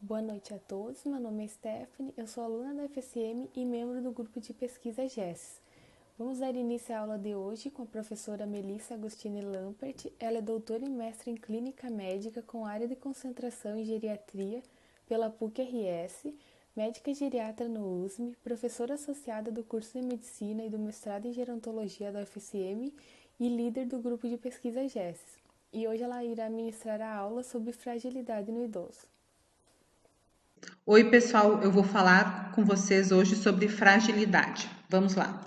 Boa noite a todos, meu nome é Stephanie, eu sou aluna da FSM e membro do grupo de pesquisa GESS. Vamos dar início à aula de hoje com a professora Melissa Agostini Lampert. Ela é doutora e mestre em Clínica Médica com área de concentração em Geriatria pela PUC-RS, médica geriatra no USM, professora associada do curso de Medicina e do mestrado em Gerontologia da UFSM e líder do grupo de pesquisa GESS. E hoje ela irá ministrar a aula sobre fragilidade no idoso. Oi, pessoal, eu vou falar com vocês hoje sobre fragilidade. Vamos lá.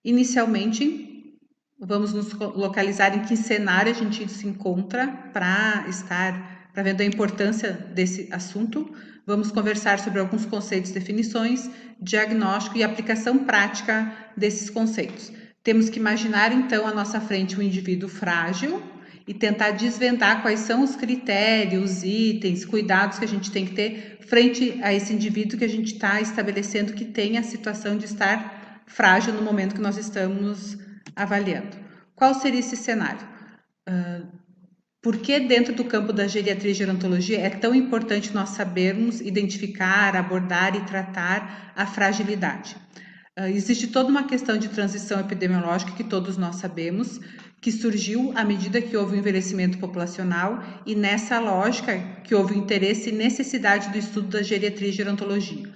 Inicialmente, vamos nos localizar em que cenário a gente se encontra para ver a importância desse assunto. Vamos conversar sobre alguns conceitos, definições, diagnóstico e aplicação prática desses conceitos. Temos que imaginar então à nossa frente um indivíduo frágil e tentar desvendar quais são os critérios, itens, cuidados que a gente tem que ter frente a esse indivíduo que a gente está estabelecendo que tem a situação de estar frágil no momento que nós estamos avaliando. Qual seria esse cenário? Por que dentro do campo da geriatria e gerontologia é tão importante nós sabermos identificar, abordar e tratar a fragilidade? Existe toda uma questão de transição epidemiológica que todos nós sabemos, que surgiu à medida que houve o envelhecimento populacional e nessa lógica que houve o interesse e necessidade do estudo da geriatria e gerontologia.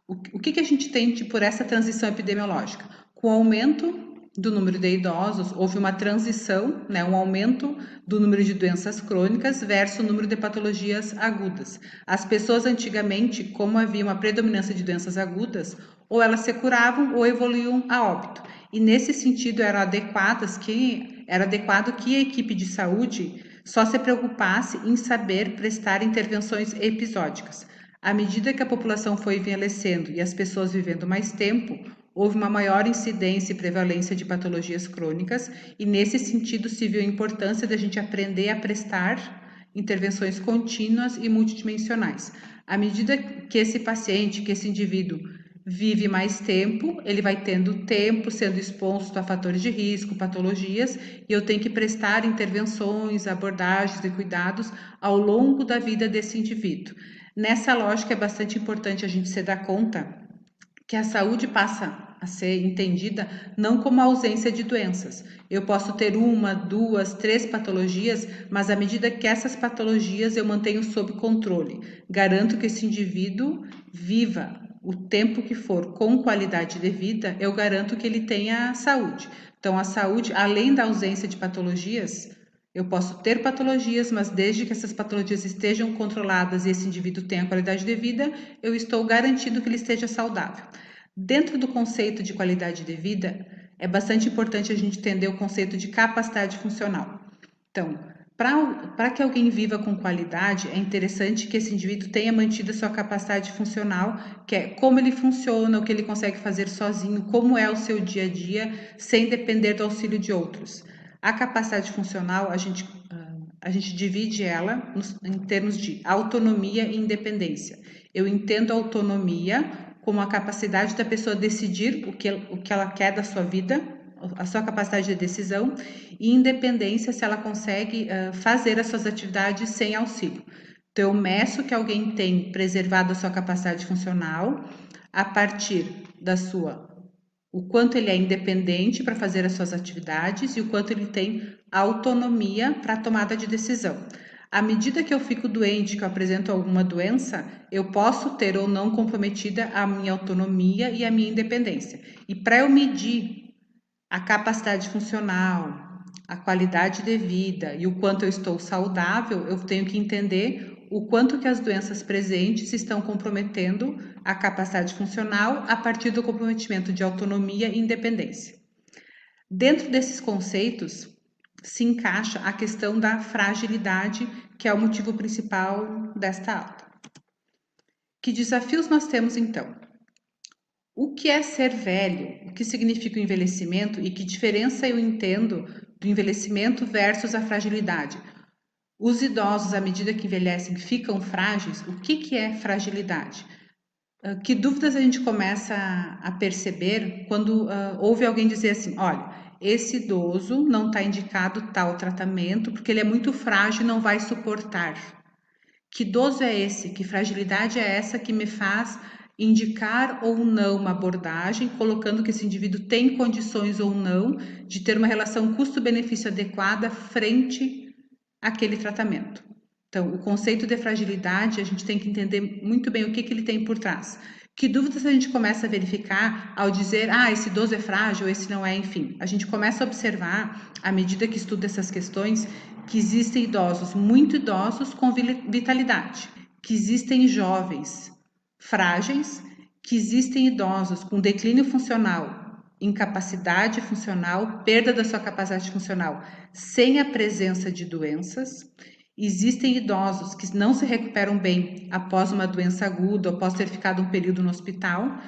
O que a gente tem por essa transição epidemiológica? Com o aumento do número de idosos, houve uma transição, né, um aumento do número de doenças crônicas versus o número de patologias agudas. As pessoas antigamente, como havia uma predominância de doenças agudas, ou elas se curavam ou evoluíam a óbito. E nesse sentido era adequado que a equipe de saúde só se preocupasse em saber prestar intervenções episódicas. À medida que a população foi envelhecendo e as pessoas vivendo mais tempo, houve uma maior incidência e prevalência de patologias crônicas, e nesse sentido se viu a importância da gente aprender a prestar intervenções contínuas e multidimensionais. À medida que esse paciente, que esse indivíduo vive mais tempo, ele vai tendo tempo sendo exposto a fatores de risco, patologias, e eu tenho que prestar intervenções, abordagens e cuidados ao longo da vida desse indivíduo. Nessa lógica é bastante importante a gente se dar conta que a saúde passa a ser entendida não como a ausência de doenças. Eu posso ter uma, duas, três patologias, mas à medida que essas patologias eu mantenho sob controle, garanto que esse indivíduo viva o tempo que for com qualidade de vida, eu garanto que ele tenha saúde. Então, a saúde, além da ausência de patologias, eu posso ter patologias, mas desde que essas patologias estejam controladas e esse indivíduo tenha qualidade de vida, eu estou garantindo que ele esteja saudável. Dentro do conceito de qualidade de vida, é bastante importante a gente entender o conceito de capacidade funcional. Então, para que alguém viva com qualidade, é interessante que esse indivíduo tenha mantido a sua capacidade funcional, que é como ele funciona, o que ele consegue fazer sozinho, como é o seu dia a dia, sem depender do auxílio de outros. A capacidade funcional, a gente divide ela em termos de autonomia e independência. Eu entendo a autonomia como a capacidade da pessoa decidir o que ela quer da sua vida, a sua capacidade de decisão, e independência se ela consegue fazer as suas atividades sem auxílio. Então, eu meço que alguém tem preservado a sua capacidade funcional a partir da sua o quanto ele é independente para fazer as suas atividades e o quanto ele tem autonomia para a tomada de decisão. À medida que eu fico doente, que eu apresento alguma doença, eu posso ter ou não comprometida a minha autonomia e a minha independência. E para eu medir a capacidade funcional, a qualidade de vida e o quanto eu estou saudável, eu tenho que entender o quanto que as doenças presentes estão comprometendo a capacidade funcional a partir do comprometimento de autonomia e independência. Dentro desses conceitos se encaixa a questão da fragilidade, que é o motivo principal desta aula. Que desafios nós temos então? O que é ser velho? O que significa o envelhecimento e que diferença eu entendo do envelhecimento versus a fragilidade? Os idosos, à medida que envelhecem, ficam frágeis? O que é fragilidade? Que dúvidas a gente começa a perceber quando ouve alguém dizer assim: olha, esse idoso não está indicado tal tratamento porque ele é muito frágil e não vai suportar. Que idoso é esse? Que fragilidade é essa que me faz indicar ou não uma abordagem, colocando que esse indivíduo tem condições ou não de ter uma relação custo-benefício adequada frente àquele tratamento. Então, o conceito de fragilidade, a gente tem que entender muito bem o que ele tem por trás. Que dúvidas a gente começa a verificar ao dizer, esse idoso é frágil, esse não é, enfim. A gente começa a observar, à medida que estuda essas questões, que existem idosos, muito idosos, com vitalidade, que existem jovens frágeis, que existem idosos com declínio funcional, incapacidade funcional, perda da sua capacidade funcional, sem a presença de doenças. Existem idosos que não se recuperam bem após uma doença aguda, após ter ficado um período no hospital.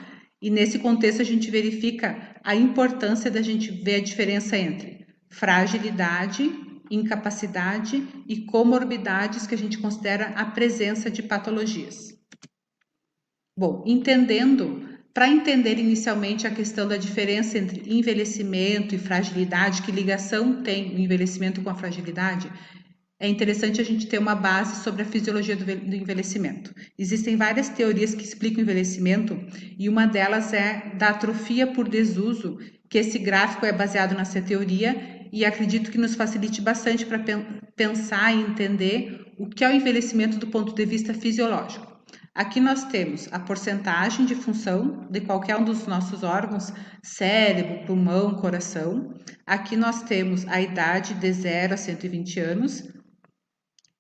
E nesse contexto a gente verifica a importância da gente ver a diferença entre fragilidade, incapacidade e comorbidades que a gente considera a presença de patologias. Bom, para entender inicialmente a questão da diferença entre envelhecimento e fragilidade, que ligação tem o envelhecimento com a fragilidade, é interessante a gente ter uma base sobre a fisiologia do envelhecimento. Existem várias teorias que explicam o envelhecimento e uma delas é da atrofia por desuso, que esse gráfico é baseado nessa teoria e acredito que nos facilite bastante para pensar e entender o que é o envelhecimento do ponto de vista fisiológico. Aqui nós temos a porcentagem de função de qualquer um dos nossos órgãos, cérebro, pulmão, coração. Aqui nós temos a idade de 0 a 120 anos.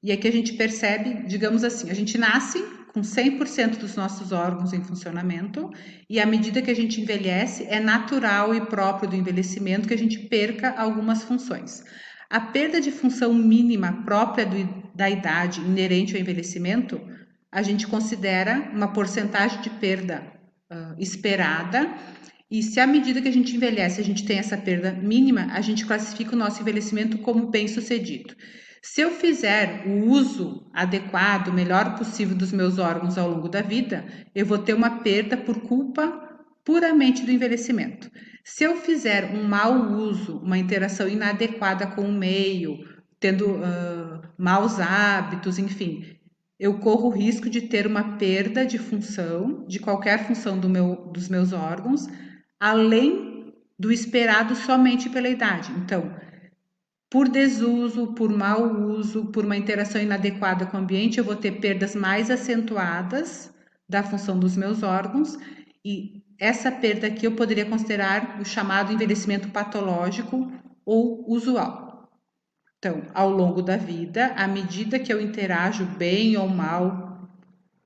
E aqui a gente percebe, digamos assim, a gente nasce com 100% dos nossos órgãos em funcionamento e à medida que a gente envelhece, é natural e próprio do envelhecimento que a gente perca algumas funções. A perda de função mínima própria da idade inerente ao envelhecimento, a gente considera uma porcentagem de perda esperada, e se à medida que a gente envelhece a gente tem essa perda mínima, a gente classifica o nosso envelhecimento como bem-sucedido. Se eu fizer o uso adequado, o melhor possível dos meus órgãos ao longo da vida, eu vou ter uma perda por culpa puramente do envelhecimento. Se eu fizer um mau uso, uma interação inadequada com o meio, tendo maus hábitos, enfim, eu corro o risco de ter uma perda de função, de qualquer função dos meus órgãos, além do esperado somente pela idade. Então, por desuso, por mau uso, por uma interação inadequada com o ambiente, eu vou ter perdas mais acentuadas da função dos meus órgãos e essa perda aqui eu poderia considerar o chamado envelhecimento patológico ou usual. Então, ao longo da vida, à medida que eu interajo bem ou mal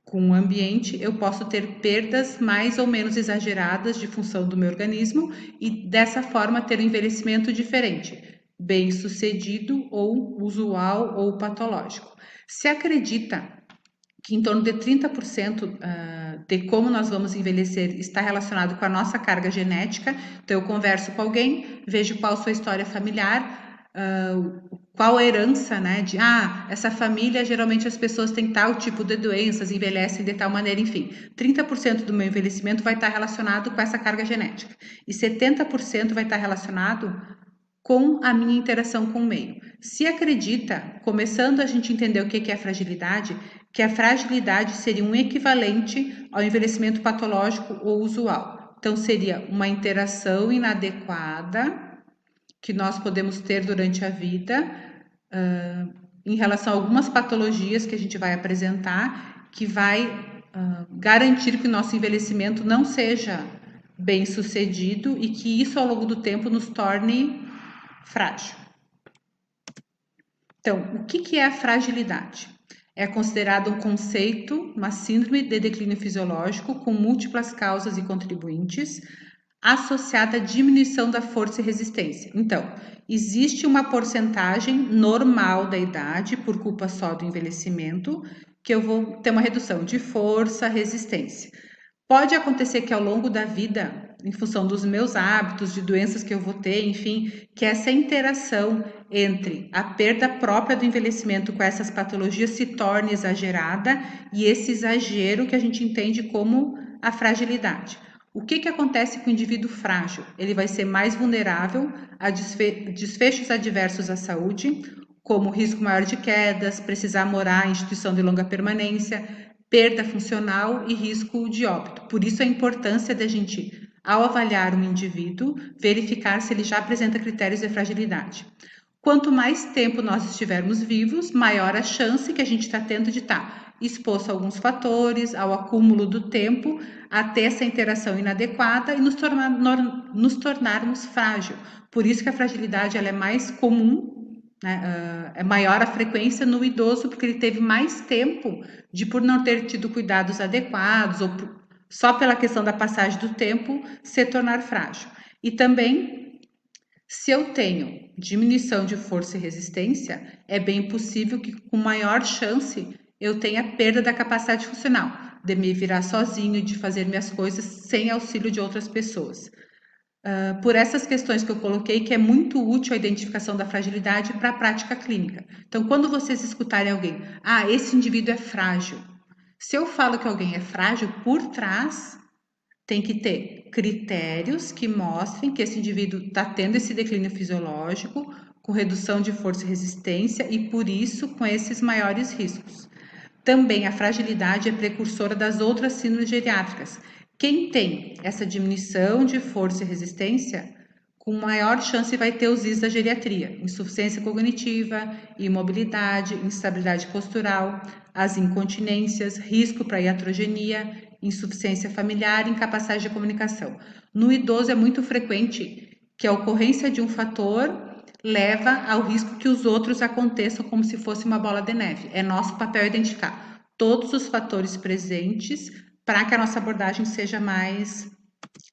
com o ambiente, eu posso ter perdas mais ou menos exageradas de função do meu organismo e dessa forma ter um envelhecimento diferente, bem-sucedido ou usual ou patológico. Se acredita que em torno de 30% de como nós vamos envelhecer está relacionado com a nossa carga genética, então eu converso com alguém, vejo qual a sua história familiar, qual a herança, né, de essa família, geralmente as pessoas têm tal tipo de doenças, envelhecem de tal maneira, enfim, 30% do meu envelhecimento vai estar relacionado com essa carga genética e 70% vai estar relacionado com a minha interação com o meio. Se acredita, começando a gente entender o que é fragilidade, que a fragilidade seria um equivalente ao envelhecimento patológico ou usual. Então, seria uma interação inadequada que nós podemos ter durante a vida em relação a algumas patologias que a gente vai apresentar, que vai garantir que o nosso envelhecimento não seja bem sucedido e que isso ao longo do tempo nos torne frágil. Então, o que é a fragilidade? É considerado um conceito, uma síndrome de declínio fisiológico com múltiplas causas e contribuintes, associada à diminuição da força e resistência. Então, existe uma porcentagem normal da idade, por culpa só do envelhecimento, que eu vou ter uma redução de força, resistência. Pode acontecer que ao longo da vida, em função dos meus hábitos, de doenças que eu vou ter, enfim, que essa interação entre a perda própria do envelhecimento com essas patologias se torne exagerada e esse exagero que a gente entende como a fragilidade. O que acontece com o indivíduo frágil? Ele vai ser mais vulnerável a desfechos adversos à saúde, como risco maior de quedas, precisar morar em instituição de longa permanência, perda funcional e risco de óbito. Por isso a importância da gente, ao avaliar um indivíduo, verificar se ele já apresenta critérios de fragilidade. Quanto mais tempo nós estivermos vivos, maior a chance que a gente está tendo de estar exposto a alguns fatores, ao acúmulo do tempo, até essa interação inadequada e nos tornarmos frágil. Por isso que a fragilidade ela é mais comum, né? É maior a frequência no idoso, porque ele teve mais tempo de, por não ter tido cuidados adequados, ou só pela questão da passagem do tempo, se tornar frágil. E também, se eu tenho diminuição de força e resistência, é bem possível que com maior chance eu tenha perda da capacidade funcional, de me virar sozinho, de fazer minhas coisas sem auxílio de outras pessoas. Por essas questões que eu coloquei, que é muito útil a identificação da fragilidade para a prática clínica. Então, quando vocês escutarem alguém, esse indivíduo é frágil. Se eu falo que alguém é frágil, por trás tem que ter critérios que mostrem que esse indivíduo está tendo esse declínio fisiológico, com redução de força e resistência e, por isso, com esses maiores riscos. Também a fragilidade é precursora das outras síndromes geriátricas. Quem tem essa diminuição de força e resistência, com maior chance vai ter os IS da geriatria, insuficiência cognitiva, imobilidade, instabilidade postural, as incontinências, risco para iatrogenia, insuficiência familiar e incapacidade de comunicação. No idoso é muito frequente que a ocorrência de um fator leva ao risco que os outros aconteçam como se fosse uma bola de neve. É nosso papel identificar todos os fatores presentes para que a nossa abordagem seja mais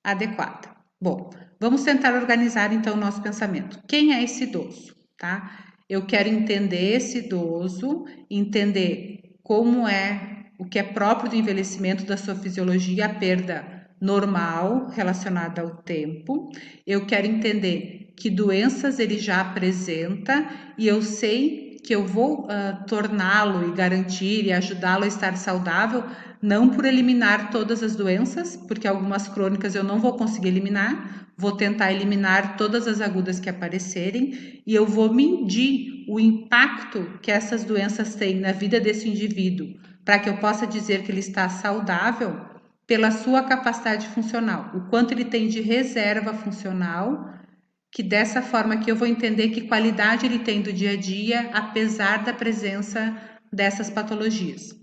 adequada. Bom, vamos tentar organizar então o nosso pensamento. Quem é esse idoso, tá? Eu quero entender esse idoso, entender como é o que é próprio do envelhecimento, da sua fisiologia, a perda normal relacionada ao tempo. Eu quero entender que doenças ele já apresenta e eu sei que eu vou torná-lo e garantir e ajudá-lo a estar saudável, não por eliminar todas as doenças, porque algumas crônicas eu não vou conseguir eliminar, vou tentar eliminar todas as agudas que aparecerem e eu vou medir o impacto que essas doenças têm na vida desse indivíduo, para que eu possa dizer que ele está saudável pela sua capacidade funcional, o quanto ele tem de reserva funcional, que dessa forma que eu vou entender que qualidade ele tem do dia a dia, apesar da presença dessas patologias.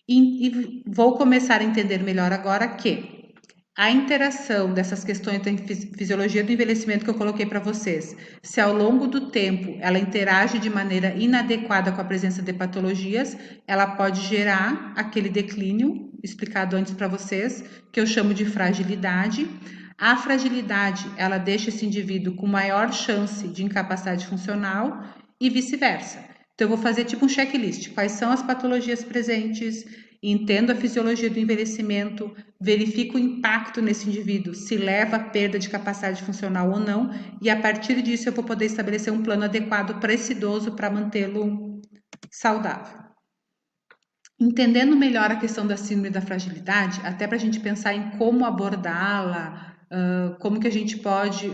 E vou começar a entender melhor agora que a interação dessas questões da fisiologia do envelhecimento que eu coloquei para vocês, se ao longo do tempo ela interage de maneira inadequada com a presença de patologias, ela pode gerar aquele declínio explicado antes para vocês, que eu chamo de fragilidade. A fragilidade, ela deixa esse indivíduo com maior chance de incapacidade funcional e vice-versa. Então, eu vou fazer tipo um checklist. Quais são as patologias presentes? Entendo a fisiologia do envelhecimento, verifico o impacto nesse indivíduo, se leva a perda de capacidade funcional ou não, e a partir disso eu vou poder estabelecer um plano adequado para esse idoso para mantê-lo saudável. Entendendo melhor a questão da síndrome da fragilidade, até para a gente pensar em como abordá-la, como que a gente pode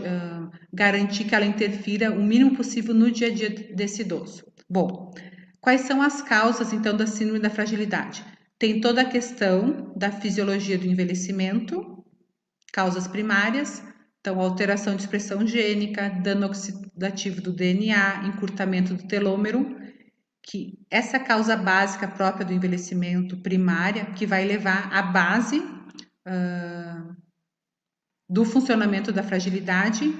garantir que ela interfira o mínimo possível no dia a dia desse idoso. Bom, quais são as causas, então, da síndrome da fragilidade? Tem toda a questão da fisiologia do envelhecimento, causas primárias, então, alteração de expressão gênica, dano oxidativo do DNA, encurtamento do telômero, que essa causa básica própria do envelhecimento primária, que vai levar à base do funcionamento da fragilidade,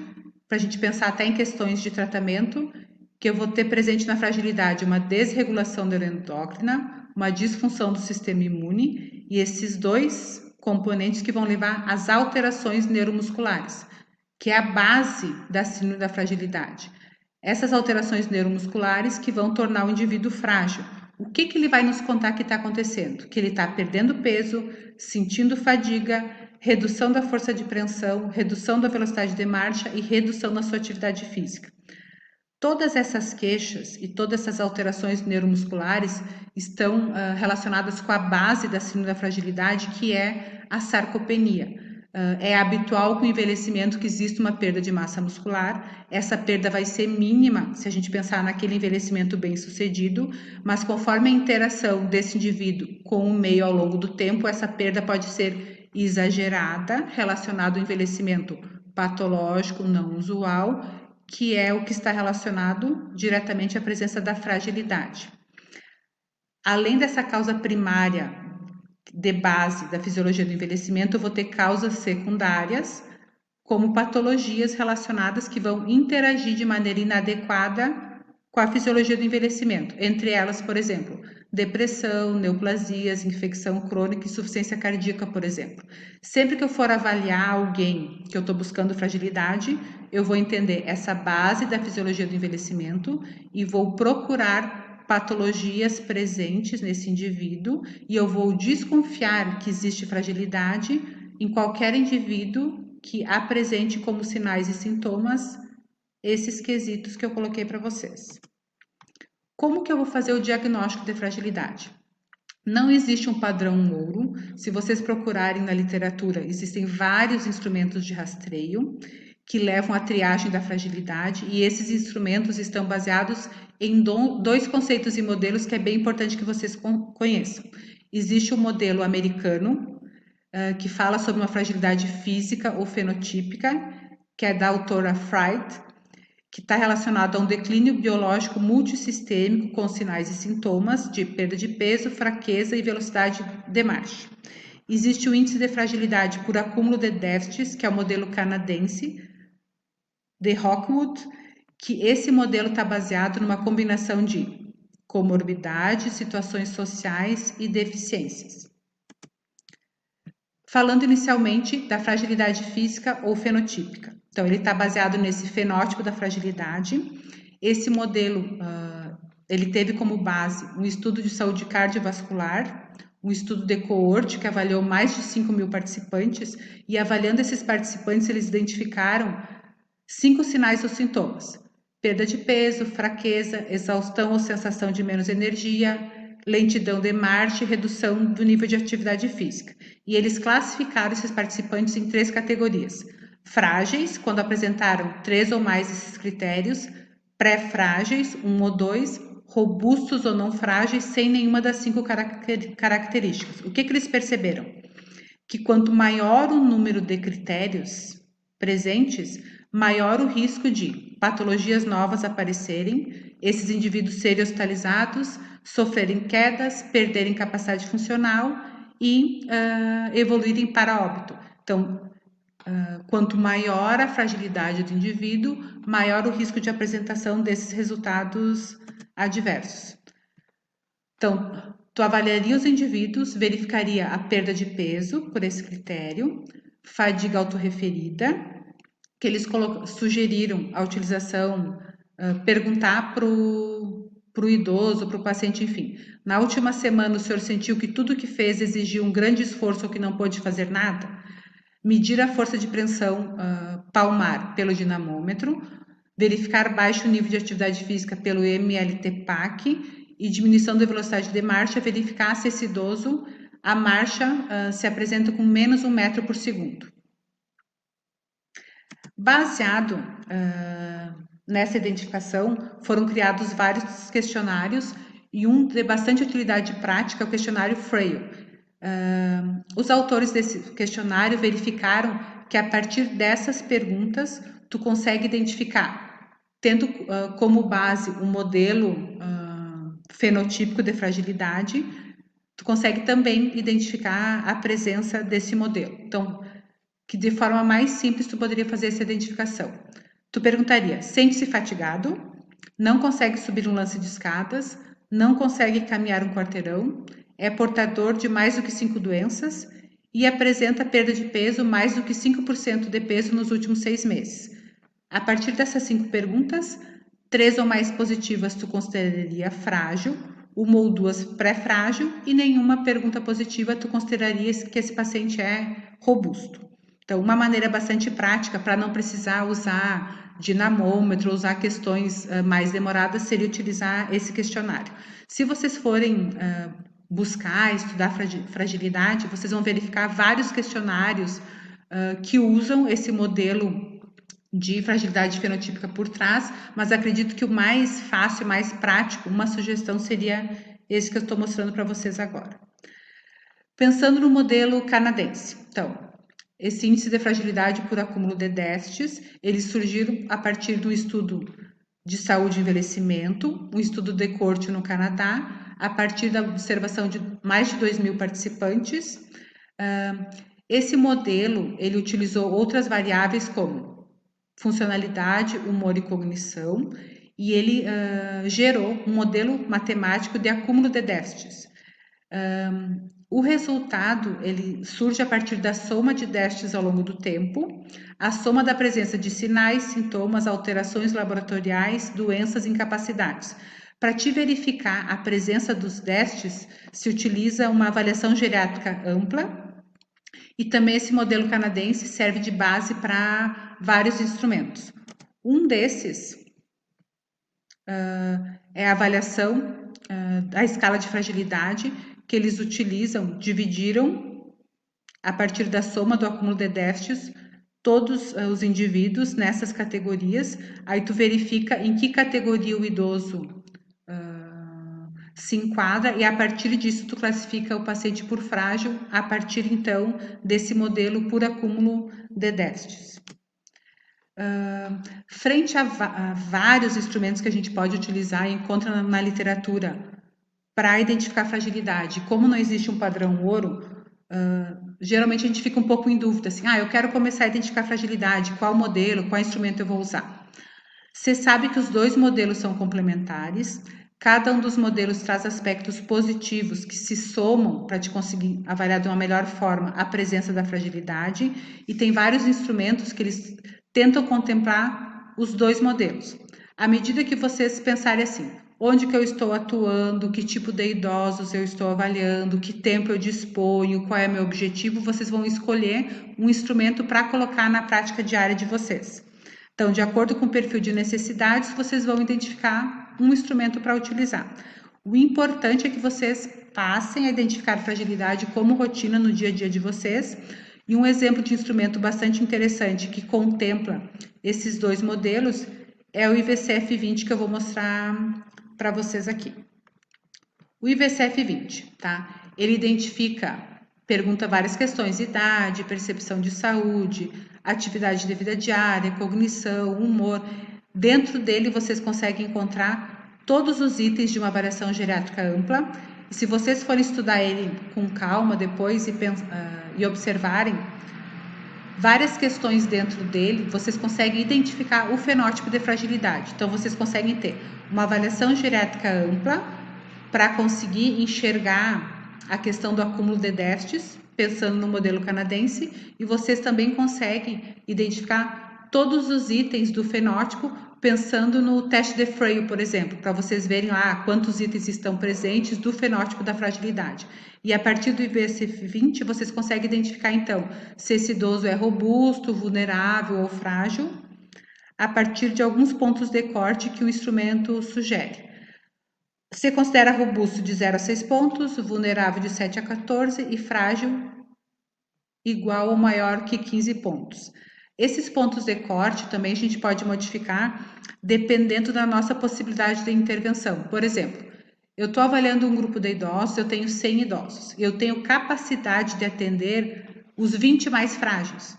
para a gente pensar até em questões de tratamento, que eu vou ter presente na fragilidade uma desregulação neuroendócrina, uma disfunção do sistema imune e esses dois componentes que vão levar às alterações neuromusculares, que é a base da síndrome da fragilidade. Essas alterações neuromusculares que vão tornar o indivíduo frágil. O que ele vai nos contar que está acontecendo? Que ele está perdendo peso, sentindo fadiga, redução da força de preensão, redução da velocidade de marcha e redução na sua atividade física. Todas essas queixas e todas essas alterações neuromusculares estão relacionadas com a base da síndrome da fragilidade, que é a sarcopenia. É habitual com o envelhecimento que exista uma perda de massa muscular. Essa perda vai ser mínima se a gente pensar naquele envelhecimento bem sucedido, mas conforme a interação desse indivíduo com o meio ao longo do tempo, essa perda pode ser exagerada, relacionada ao envelhecimento patológico não usual, que é o que está relacionado diretamente à presença da fragilidade. Além dessa causa primária de base da fisiologia do envelhecimento, eu vou ter causas secundárias, como patologias relacionadas que vão interagir de maneira inadequada com a fisiologia do envelhecimento. Entre elas, por exemplo, depressão, neoplasias, infecção crônica e insuficiência cardíaca, por exemplo. Sempre que eu for avaliar alguém que eu estou buscando fragilidade, eu vou entender essa base da fisiologia do envelhecimento e vou procurar patologias presentes nesse indivíduo e eu vou desconfiar que existe fragilidade em qualquer indivíduo que apresente como sinais e sintomas esses quesitos que eu coloquei para vocês. Como que eu vou fazer o diagnóstico de fragilidade? Não existe um padrão ouro. Se vocês procurarem na literatura, existem vários instrumentos de rastreio que levam à triagem da fragilidade e esses instrumentos estão baseados em dois conceitos e modelos que é bem importante que vocês conheçam. Existe o modelo americano, que fala sobre uma fragilidade física ou fenotípica, que é da autora Fright, que está relacionado a um declínio biológico multissistêmico com sinais e sintomas de perda de peso, fraqueza e velocidade de marcha. Existe o índice de fragilidade por acúmulo de déficits, que é o modelo canadense de Rockwood, que esse modelo está baseado numa combinação de comorbidades, situações sociais e deficiências. Falando inicialmente da fragilidade física ou fenotípica. Então, ele está baseado nesse fenótipo da fragilidade. Esse modelo, ele teve como base um estudo de saúde cardiovascular, um estudo de coorte que avaliou mais de 5.000 participantes e avaliando esses participantes, eles identificaram 5 sinais ou sintomas: perda de peso, fraqueza, exaustão ou sensação de menos energia, lentidão de marcha e redução do nível de atividade física. E eles classificaram esses participantes em 3 categorias: frágeis, quando apresentaram 3 ou mais desses critérios; pré-frágeis, 1 ou 2; robustos ou não frágeis, sem nenhuma das 5 características. O que eles perceberam? Que quanto maior o número de critérios presentes, maior o risco de patologias novas aparecerem, esses indivíduos serem hospitalizados, sofrerem quedas, perderem capacidade funcional e evoluírem para óbito. Então, quanto maior a fragilidade do indivíduo, maior o risco de apresentação desses resultados adversos. Então, tu avaliaria os indivíduos, verificaria a perda de peso por esse critério, fadiga autorreferida, que eles sugeriram a utilização, perguntar para o idoso, para o paciente, enfim. Na última semana o senhor sentiu que tudo que fez exigiu um grande esforço ou que não pôde fazer nada? Medir a força de pressão palmar pelo dinamômetro, verificar baixo nível de atividade física pelo MLT-PAC e diminuição da velocidade de marcha, verificar se esse idoso, a marcha se apresenta com menos 1 metro por segundo. Baseado nessa identificação, foram criados vários questionários e um de bastante utilidade prática é o questionário Frail. Os autores desse questionário verificaram que a partir dessas perguntas, tu consegue identificar, tendo como base um modelo fenotípico de fragilidade, tu consegue também identificar a presença desse modelo. Então, que de forma mais simples tu poderia fazer essa identificação. Tu perguntaria: sente-se fatigado? Não consegue subir um lance de escadas? Não consegue caminhar um quarteirão? É portador de mais do que 5 doenças? E apresenta perda de peso mais do que 5% de peso nos últimos 6 meses? A partir dessas 5 perguntas, 3 ou mais positivas tu consideraria frágil, 1 ou 2 pré-frágil e nenhuma pergunta positiva tu consideraria que esse paciente é robusto. Então, uma maneira bastante prática para não precisar usar dinamômetro, usar questões mais demoradas, seria utilizar esse questionário. Se vocês forem buscar, estudar fragilidade, vocês vão verificar vários questionários que usam esse modelo de fragilidade fenotípica por trás, mas acredito que o mais fácil, mais prático, uma sugestão seria esse que eu estou mostrando para vocês agora. Pensando no modelo canadense, então, esse índice de fragilidade por acúmulo de déficits, eles surgiram a partir do estudo de saúde e envelhecimento, um estudo de corte no Canadá, a partir da observação de mais de 2.000 participantes. Esse modelo, ele utilizou outras variáveis como funcionalidade, humor e cognição, e ele gerou um modelo matemático de acúmulo de déficits. O resultado, ele surge a partir da soma de déficits ao longo do tempo, a soma da presença de sinais, sintomas, alterações laboratoriais, doenças e incapacidades. Para te verificar a presença dos déficits, se utiliza uma avaliação geriátrica ampla, e também esse modelo canadense serve de base para vários instrumentos. Um desses é a avaliação da escala de fragilidade, que eles utilizam, dividiram a partir da soma do acúmulo de déficits todos os indivíduos nessas categorias. Aí tu verifica em que categoria o idoso se enquadra, e a partir disso tu classifica o paciente por frágil a partir então desse modelo por acúmulo de déficits. Frente a vários instrumentos que a gente pode utilizar e encontra na literatura para identificar fragilidade, como não existe um padrão ouro, geralmente a gente fica um pouco em dúvida, assim, eu quero começar a identificar fragilidade, qual modelo, qual instrumento eu vou usar? Você sabe que os dois modelos são complementares, cada um dos modelos traz aspectos positivos que se somam para te conseguir avaliar de uma melhor forma a presença da fragilidade, e tem vários instrumentos que eles tentam contemplar os dois modelos. À medida que vocês pensarem assim, onde que eu estou atuando, que tipo de idosos eu estou avaliando, que tempo eu disponho, qual é meu objetivo, vocês vão escolher um instrumento para colocar na prática diária de vocês. Então, de acordo com o perfil de necessidades, vocês vão identificar um instrumento para utilizar. O importante é que vocês passem a identificar fragilidade como rotina no dia a dia de vocês. E um exemplo de instrumento bastante interessante que contempla esses dois modelos é o IVCF-20, que eu vou mostrar para vocês aqui. O IVCF-20, tá? Ele pergunta várias questões: idade, percepção de saúde, atividade de vida diária, cognição, humor. Dentro dele vocês conseguem encontrar todos os itens de uma avaliação geriátrica ampla. E se vocês forem estudar ele com calma depois e observarem várias questões dentro dele, vocês conseguem identificar o fenótipo de fragilidade. Então, vocês conseguem ter uma avaliação geriátrica ampla para conseguir enxergar a questão do acúmulo de déficits, pensando no modelo canadense, e vocês também conseguem identificar todos os itens do fenótipo, pensando no teste de Frail, por exemplo, para vocês verem lá quantos itens estão presentes do fenótipo da fragilidade. E a partir do IVCF-20, vocês conseguem identificar, então, se esse idoso é robusto, vulnerável ou frágil, a partir de alguns pontos de corte que o instrumento sugere. Você considera robusto de 0 a 6 pontos, vulnerável de 7 a 14 e frágil igual ou maior que 15 pontos. Esses pontos de corte também a gente pode modificar dependendo da nossa possibilidade de intervenção. Por exemplo, eu estou avaliando um grupo de idosos, eu tenho 100 idosos. Eu tenho capacidade de atender os 20 mais frágeis.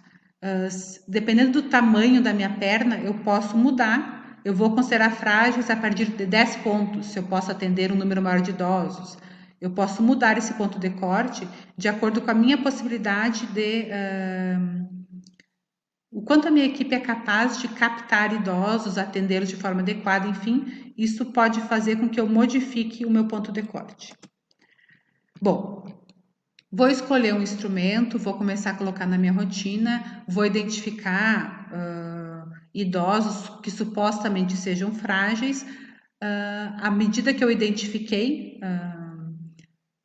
Dependendo do tamanho da minha perna, eu posso mudar. Eu vou considerar frágeis a partir de 10 pontos, se eu posso atender um número maior de idosos. Eu posso mudar esse ponto de corte de acordo com a minha possibilidade de... o quanto a minha equipe é capaz de captar idosos, atendê-los de forma adequada, enfim, isso pode fazer com que eu modifique o meu ponto de corte. Bom, vou escolher um instrumento, vou começar a colocar na minha rotina, vou identificar idosos que supostamente sejam frágeis. À medida que eu identifiquei,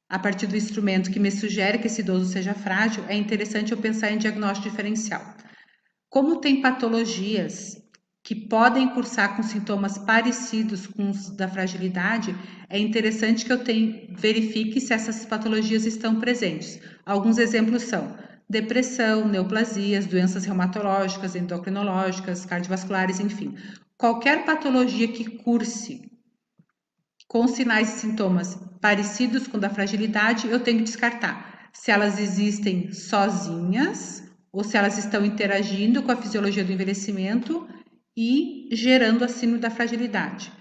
a partir do instrumento que me sugere que esse idoso seja frágil, é interessante eu pensar em diagnóstico diferencial. Como tem patologias que podem cursar com sintomas parecidos com os da fragilidade, é interessante que eu verifique se essas patologias estão presentes. Alguns exemplos são depressão, neoplasias, doenças reumatológicas, endocrinológicas, cardiovasculares, enfim. Qualquer patologia que curse com sinais e sintomas parecidos com o da fragilidade, eu tenho que descartar. Se elas existem sozinhas ou se elas estão interagindo com a fisiologia do envelhecimento e gerando a síndrome da fragilidade.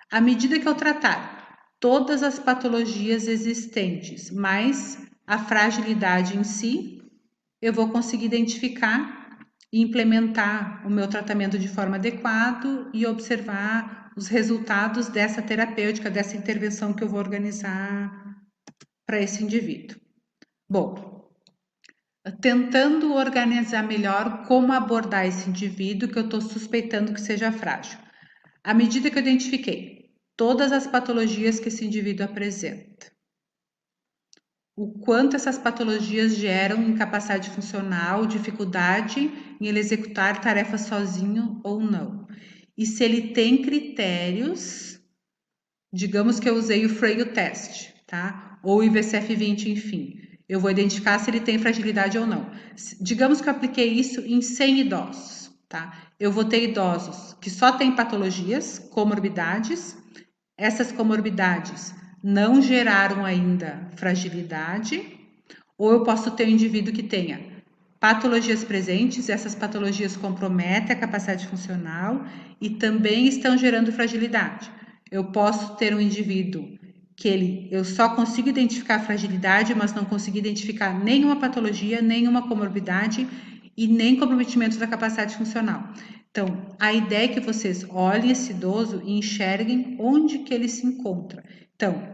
À medida que eu tratar todas as patologias existentes, mais a fragilidade em si, eu vou conseguir identificar e implementar o meu tratamento de forma adequada e observar os resultados dessa terapêutica, dessa intervenção que eu vou organizar para esse indivíduo. Bom, tentando organizar melhor como abordar esse indivíduo que eu estou suspeitando que seja frágil. À medida que eu identifiquei todas as patologias que esse indivíduo apresenta, o quanto essas patologias geram incapacidade funcional, dificuldade em ele executar tarefas sozinho ou não. E se ele tem critérios, digamos que eu usei o Frail Test, tá? Ou o IVCF-20, enfim. Eu vou identificar se ele tem fragilidade ou não. Digamos que eu apliquei isso em 100 idosos, tá? Eu vou ter idosos que só têm patologias, comorbidades. Essas comorbidades não geraram ainda fragilidade, ou eu posso ter um indivíduo que tenha patologias presentes, essas patologias comprometem a capacidade funcional e também estão gerando fragilidade. Eu posso ter um indivíduo que eu só consigo identificar a fragilidade, mas não consigo identificar nenhuma patologia, nenhuma comorbidade e nem comprometimento da capacidade funcional. Então, a ideia é que vocês olhem esse idoso e enxerguem onde que ele se encontra. Então,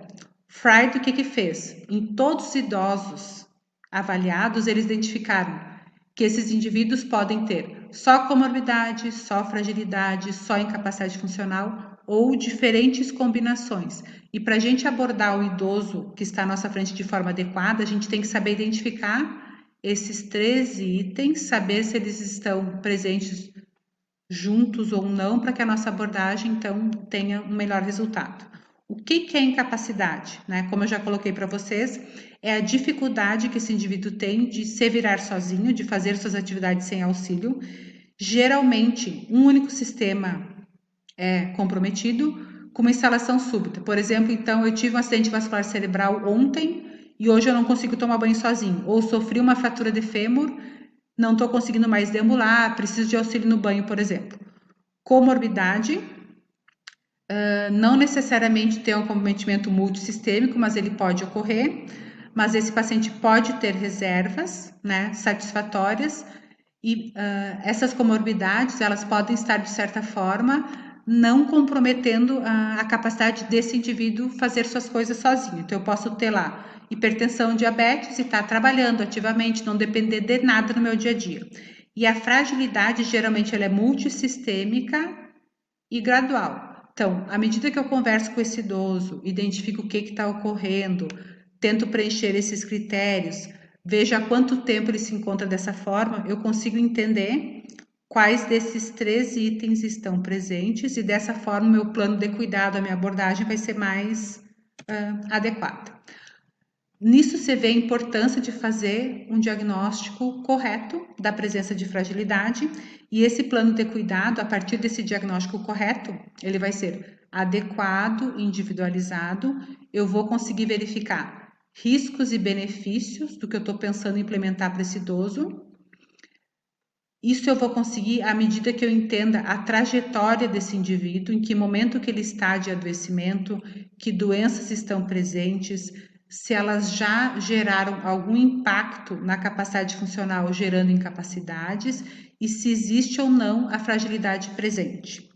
Freud o que fez? Em todos os idosos avaliados, eles identificaram que esses indivíduos podem ter só comorbidade, só fragilidade, só incapacidade funcional ou diferentes combinações. E para a gente abordar o idoso que está à nossa frente de forma adequada, a gente tem que saber identificar esses 13 itens, saber se eles estão presentes juntos ou não, para que a nossa abordagem, então, tenha um melhor resultado. O que é incapacidade? Né? Como eu já coloquei para vocês, é a dificuldade que esse indivíduo tem de se virar sozinho, de fazer suas atividades sem auxílio. Geralmente, um único sistema é comprometido, com uma instalação súbita. Por exemplo, então, eu tive um acidente vascular cerebral ontem e hoje eu não consigo tomar banho sozinho. Ou sofri uma fratura de fêmur, não estou conseguindo mais deambular, preciso de auxílio no banho, por exemplo. Comorbidade, não necessariamente tem um comprometimento multissistêmico, mas ele pode ocorrer. Mas esse paciente pode ter reservas, né, satisfatórias, e essas comorbidades, elas podem estar, de certa forma, não comprometendo a capacidade desse indivíduo fazer suas coisas sozinho. Então, eu posso ter lá hipertensão, diabetes e estar trabalhando ativamente, não depender de nada no meu dia a dia. E a fragilidade, geralmente, ela é multissistêmica e gradual. Então, à medida que eu converso com esse idoso, identifico o que está ocorrendo, tento preencher esses critérios, vejo há quanto tempo ele se encontra dessa forma, eu consigo entender quais desses 13 itens estão presentes e dessa forma o meu plano de cuidado, a minha abordagem vai ser mais adequada. Nisso se vê a importância de fazer um diagnóstico correto da presença de fragilidade e esse plano de cuidado, a partir desse diagnóstico correto, ele vai ser adequado, individualizado, eu vou conseguir verificar riscos e benefícios do que eu estou pensando em implementar para esse idoso. Isso eu vou conseguir à medida que eu entenda a trajetória desse indivíduo, em que momento que ele está de adoecimento, que doenças estão presentes, se elas já geraram algum impacto na capacidade funcional, gerando incapacidades, e se existe ou não a fragilidade presente.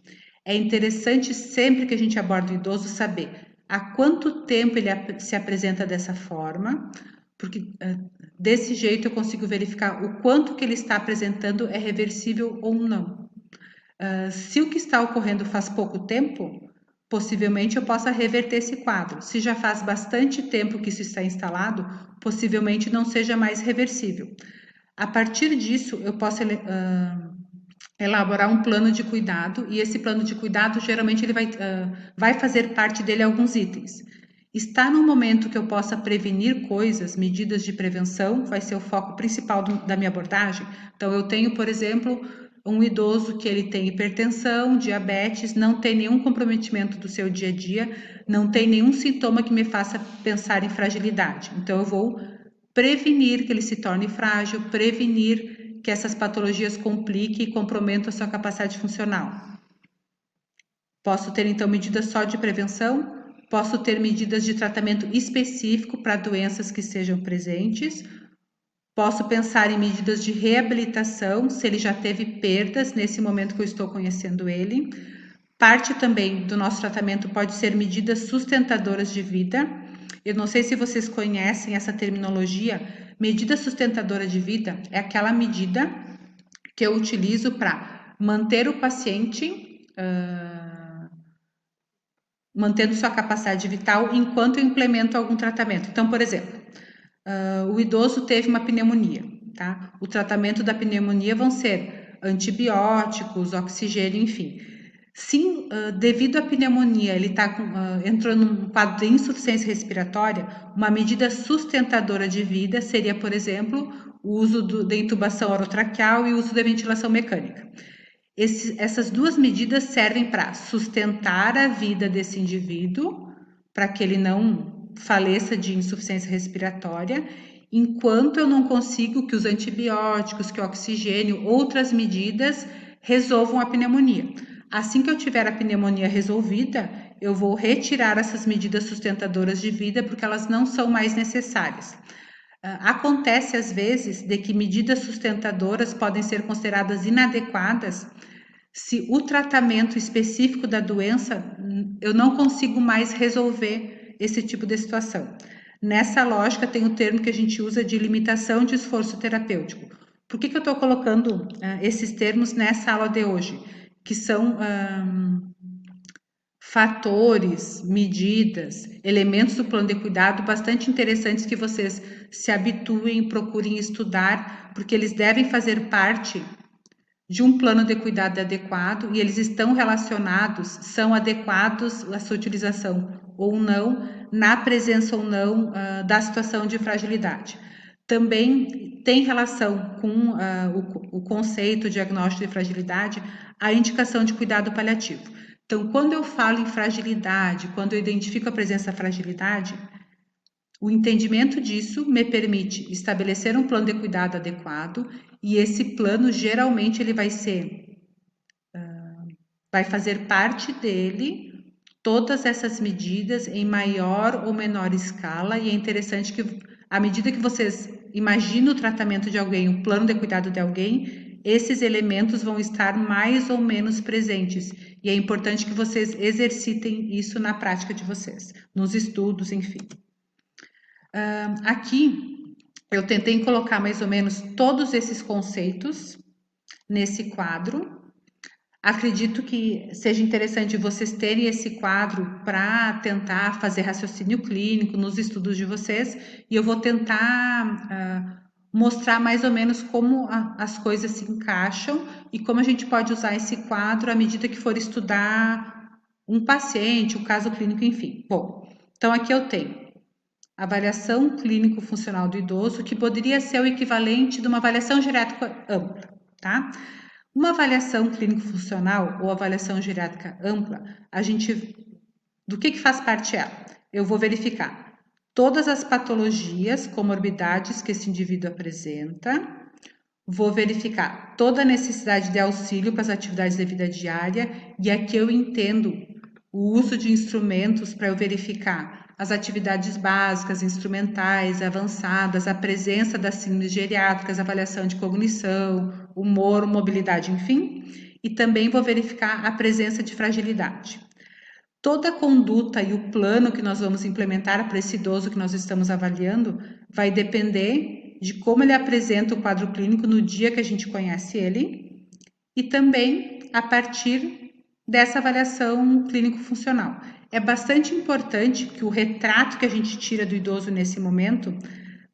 É interessante sempre que a gente aborda o idoso saber há quanto tempo ele se apresenta dessa forma, porque desse jeito eu consigo verificar o quanto que ele está apresentando é reversível ou não. Se o que está ocorrendo faz pouco tempo, possivelmente eu possa reverter esse quadro. Se já faz bastante tempo que isso está instalado, possivelmente não seja mais reversível. A partir disso, eu posso elaborar um plano de cuidado e esse plano de cuidado, geralmente, ele vai fazer parte dele alguns itens. Está num momento que eu possa prevenir coisas, medidas de prevenção, vai ser o foco principal da minha abordagem. Então, eu tenho, por exemplo, um idoso que ele tem hipertensão, diabetes, não tem nenhum comprometimento do seu dia a dia, não tem nenhum sintoma que me faça pensar em fragilidade. Então, eu vou prevenir que ele se torne frágil, prevenir que essas patologias compliquem e comprometam a sua capacidade funcional. Posso ter, então, medidas só de prevenção, posso ter medidas de tratamento específico para doenças que sejam presentes, posso pensar em medidas de reabilitação, se ele já teve perdas nesse momento que eu estou conhecendo ele. Parte também do nosso tratamento pode ser medidas sustentadoras de vida. Eu não sei se vocês conhecem essa terminologia. Medida sustentadora de vida é aquela medida que eu utilizo para manter o paciente mantendo sua capacidade vital enquanto eu implemento algum tratamento. Então, por exemplo, o idoso teve uma pneumonia, tá? O tratamento da pneumonia vão ser antibióticos, oxigênio, enfim. Sim, devido à pneumonia, ele entrou num quadro de insuficiência respiratória, uma medida sustentadora de vida seria, por exemplo, o uso da intubação orotraqueal e o uso da ventilação mecânica. Essas duas medidas servem para sustentar a vida desse indivíduo, para que ele não faleça de insuficiência respiratória, enquanto eu não consigo que os antibióticos, que o oxigênio, outras medidas resolvam a pneumonia. Assim que eu tiver a pneumonia resolvida, eu vou retirar essas medidas sustentadoras de vida, porque elas não são mais necessárias. Acontece às vezes de que medidas sustentadoras podem ser consideradas inadequadas se o tratamento específico da doença eu não consigo mais resolver esse tipo de situação. Nessa lógica tem o termo que a gente usa de limitação de esforço terapêutico. Por que eu estou colocando esses termos nessa aula de hoje? Que são fatores, medidas, elementos do plano de cuidado bastante interessantes que vocês se habituem, procurem estudar, porque eles devem fazer parte de um plano de cuidado adequado e eles estão relacionados, são adequados a sua utilização ou não, na presença ou não da situação de fragilidade. Também tem relação com o conceito diagnóstico de fragilidade, a indicação de cuidado paliativo. Então, quando eu falo em fragilidade, quando eu identifico a presença da fragilidade, o entendimento disso me permite estabelecer um plano de cuidado adequado e esse plano geralmente ele vai fazer parte dele todas essas medidas em maior ou menor escala e é interessante que à medida que vocês imaginam o tratamento de alguém, o plano de cuidado de alguém, esses elementos vão estar mais ou menos presentes e é importante que vocês exercitem isso na prática de vocês, nos estudos, enfim. Aqui eu tentei colocar mais ou menos todos esses conceitos nesse quadro. Acredito que seja interessante vocês terem esse quadro para tentar fazer raciocínio clínico nos estudos de vocês e eu vou tentar mostrar mais ou menos como as coisas se encaixam e como a gente pode usar esse quadro à medida que for estudar um paciente, o caso clínico, enfim. Bom, então aqui eu tenho avaliação clínico-funcional do idoso, que poderia ser o equivalente de uma avaliação geriátrica ampla, tá? Uma avaliação clínico-funcional ou avaliação geriátrica ampla, do que faz parte ela? Eu vou verificar todas as patologias, comorbidades que esse indivíduo apresenta, vou verificar toda a necessidade de auxílio para as atividades da vida diária e aqui eu entendo o uso de instrumentos para eu verificar as atividades básicas, instrumentais, avançadas, a presença das síndromes geriátricas, avaliação de cognição, humor, mobilidade, enfim, e também vou verificar a presença de fragilidade. Toda a conduta e o plano que nós vamos implementar para esse idoso que nós estamos avaliando vai depender de como ele apresenta o quadro clínico no dia que a gente conhece ele e também a partir dessa avaliação clínico-funcional. É bastante importante que o retrato que a gente tira do idoso nesse momento,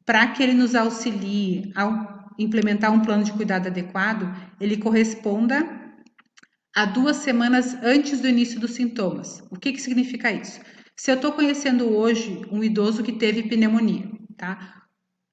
para que ele nos auxilie ao implementar um plano de cuidado adequado, ele corresponda a 2 semanas antes do início dos sintomas. O que significa isso? Se eu estou conhecendo hoje um idoso que teve pneumonia, tá?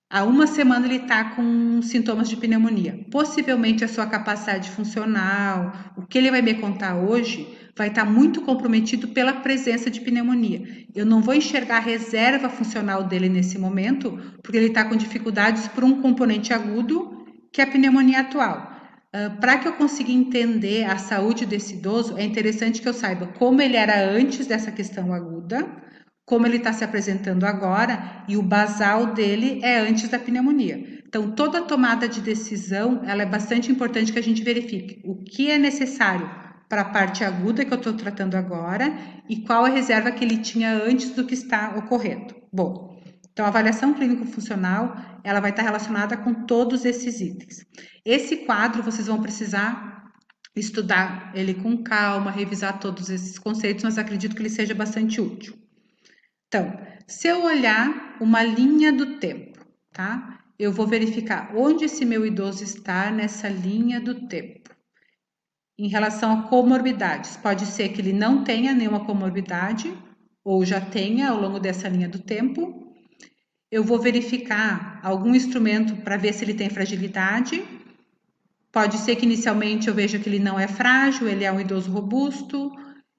Há uma semana ele está com sintomas de pneumonia. Possivelmente a sua capacidade funcional, o que ele vai me contar hoje, vai estar muito comprometido pela presença de pneumonia. Eu não vou enxergar a reserva funcional dele nesse momento, porque ele está com dificuldades por um componente agudo, que é a pneumonia atual. Para que eu consiga entender a saúde desse idoso, é interessante que eu saiba como ele era antes dessa questão aguda, como ele está se apresentando agora, e o basal dele é antes da pneumonia. Então, toda tomada de decisão, ela é bastante importante que a gente verifique o que é necessário para a parte aguda que eu estou tratando agora e qual a reserva que ele tinha antes do que está ocorrendo. Bom, então a avaliação clínico-funcional, ela vai estar relacionada com todos esses itens. Esse quadro, vocês vão precisar estudar ele com calma, revisar todos esses conceitos, mas acredito que ele seja bastante útil. Então, se eu olhar uma linha do tempo, tá? Eu vou verificar onde esse meu idoso está nessa linha do tempo. Em relação a comorbidades, pode ser que ele não tenha nenhuma comorbidade ou já tenha ao longo dessa linha do tempo. Eu vou verificar algum instrumento para ver se ele tem fragilidade. Pode ser que inicialmente eu veja que ele não é frágil, ele é um idoso robusto,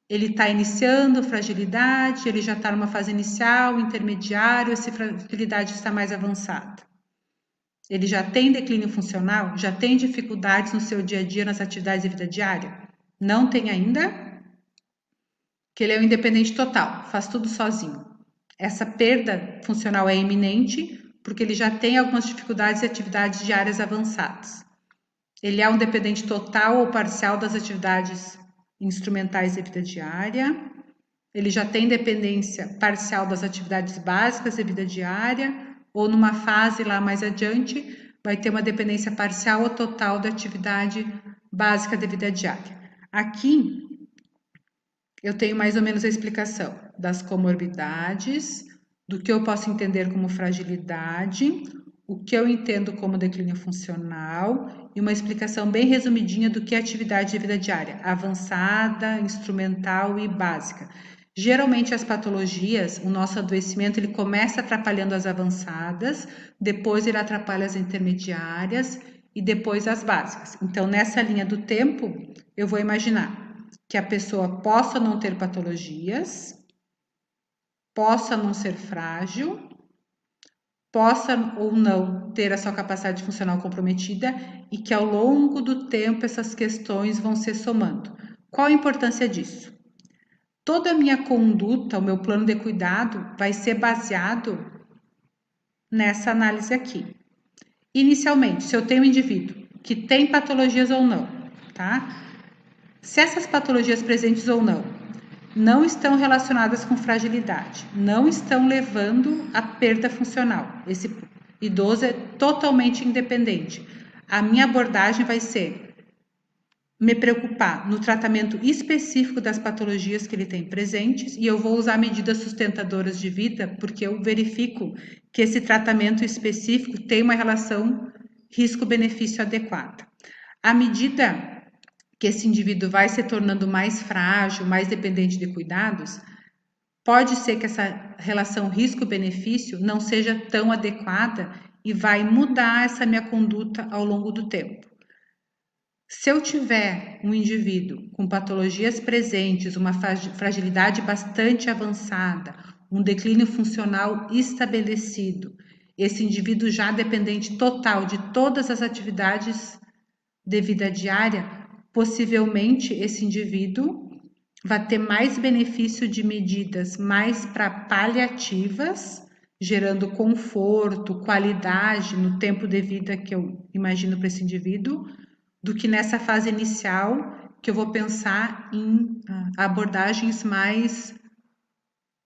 ele está iniciando fragilidade, ele já está numa fase inicial, intermediário, essa fragilidade está mais avançada. Ele já tem declínio funcional? Já tem dificuldades no seu dia a dia, nas atividades de vida diária? Não tem ainda? Que ele é um independente total, faz tudo sozinho. Essa perda funcional é iminente, porque ele já tem algumas dificuldades e atividades diárias avançadas. Ele é um dependente total ou parcial das atividades instrumentais de vida diária. Ele já tem dependência parcial das atividades básicas de vida diária, ou numa fase lá mais adiante, vai ter uma dependência parcial ou total da atividade básica de vida diária. Aqui, eu tenho mais ou menos a explicação das comorbidades, do que eu posso entender como fragilidade, o que eu entendo como declínio funcional e uma explicação bem resumidinha do que é atividade de vida diária, avançada, instrumental e básica. Geralmente as patologias, o nosso adoecimento, ele começa atrapalhando as avançadas, depois ele atrapalha as intermediárias e depois as básicas. Então, nessa linha do tempo, eu vou imaginar que a pessoa possa não ter patologias, possa não ser frágil, possa ou não ter a sua capacidade funcional comprometida e que ao longo do tempo essas questões vão se somando. Qual a importância disso? Toda a minha conduta, o meu plano de cuidado vai ser baseado nessa análise aqui. Inicialmente, se eu tenho um indivíduo que tem patologias ou não, tá? Se essas patologias presentes ou não estão relacionadas com fragilidade, não estão levando à perda funcional. Esse idoso é totalmente independente. A minha abordagem vai ser me preocupar no tratamento específico das patologias que ele tem presentes e eu vou usar medidas sustentadoras de vida porque eu verifico que esse tratamento específico tem uma relação risco-benefício adequada. À medida que esse indivíduo vai se tornando mais frágil, mais dependente de cuidados, pode ser que essa relação risco-benefício não seja tão adequada e vai mudar essa minha conduta ao longo do tempo. Se eu tiver um indivíduo com patologias presentes, uma fragilidade bastante avançada, um declínio funcional estabelecido, esse indivíduo já dependente total de todas as atividades de vida diária, possivelmente esse indivíduo vai ter mais benefício de medidas mais para paliativas, gerando conforto, qualidade no tempo de vida que eu imagino para esse indivíduo, do que nessa fase inicial, que eu vou pensar em abordagens mais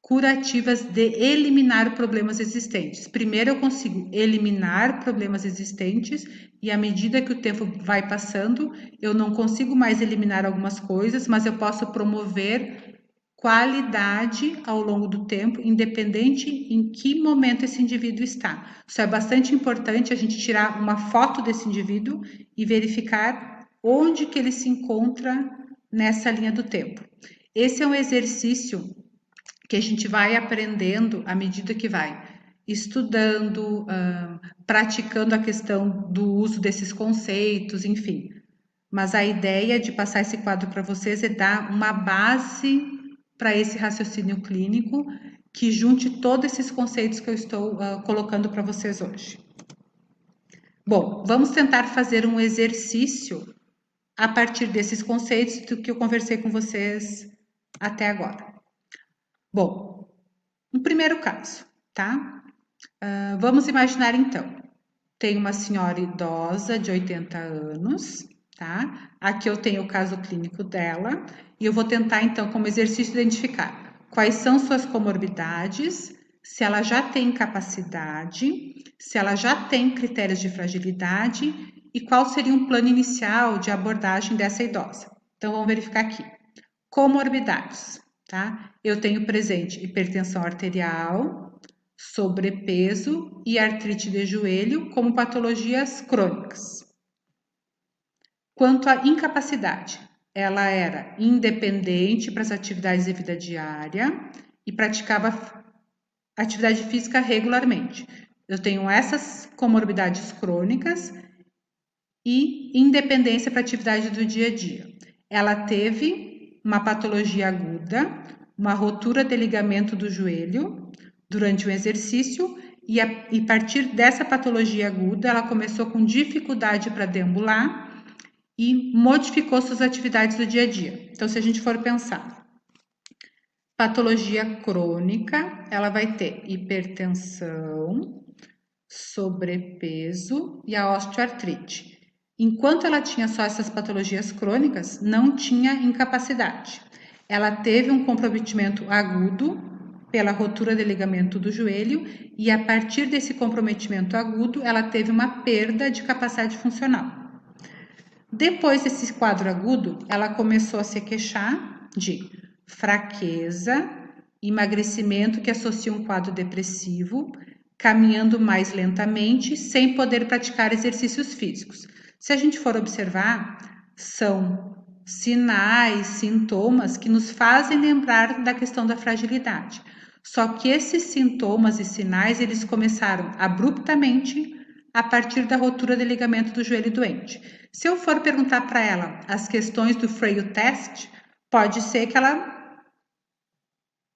curativas de eliminar problemas existentes. Primeiro eu consigo eliminar problemas existentes e à medida que o tempo vai passando, eu não consigo mais eliminar algumas coisas, mas eu posso promover qualidade ao longo do tempo, independente em que momento esse indivíduo está. Isso é bastante importante, a gente tirar uma foto desse indivíduo e verificar onde que ele se encontra nessa linha do tempo. Esse é um exercício que a gente vai aprendendo à medida que vai estudando, praticando a questão do uso desses conceitos, enfim. Mas a ideia de passar esse quadro para vocês é dar uma base para esse raciocínio clínico que junte todos esses conceitos que eu estou colocando para vocês hoje. Bom, vamos tentar fazer um exercício a partir desses conceitos do que eu conversei com vocês até agora. Bom, um primeiro caso, tá? Vamos imaginar então, tem uma senhora idosa de 80 anos, tá? Aqui eu tenho o caso clínico dela e eu vou tentar então, como exercício, identificar quais são suas comorbidades, se ela já tem incapacidade, se ela já tem critérios de fragilidade e qual seria um plano inicial de abordagem dessa idosa. Então, vamos verificar aqui. Comorbidades, tá? Eu tenho presente hipertensão arterial, sobrepeso e artrite de joelho como patologias crônicas. Quanto à incapacidade, ela era independente para as atividades de vida diária e praticava atividade física regularmente. Eu tenho essas comorbidades crônicas e independência para a atividade do dia a dia. Ela teve uma patologia aguda, uma rotura de ligamento do joelho durante o exercício e a partir dessa patologia aguda, ela começou com dificuldade para deambular e modificou suas atividades do dia a dia. Então, se a gente for pensar, patologia crônica, ela vai ter hipertensão, sobrepeso e a osteoartrite. Enquanto ela tinha só essas patologias crônicas, não tinha incapacidade. Ela teve um comprometimento agudo pela rotura de ligamento do joelho e a partir desse comprometimento agudo, ela teve uma perda de capacidade funcional. Depois desse quadro agudo, ela começou a se queixar de fraqueza, emagrecimento que associa um quadro depressivo, caminhando mais lentamente, sem poder praticar exercícios físicos. Se a gente for observar, são sinais, sintomas que nos fazem lembrar da questão da fragilidade. Só que esses sintomas e sinais, eles começaram abruptamente a partir da rotura do ligamento do joelho doente. Se eu for perguntar para ela as questões do Frail Test, pode ser que ela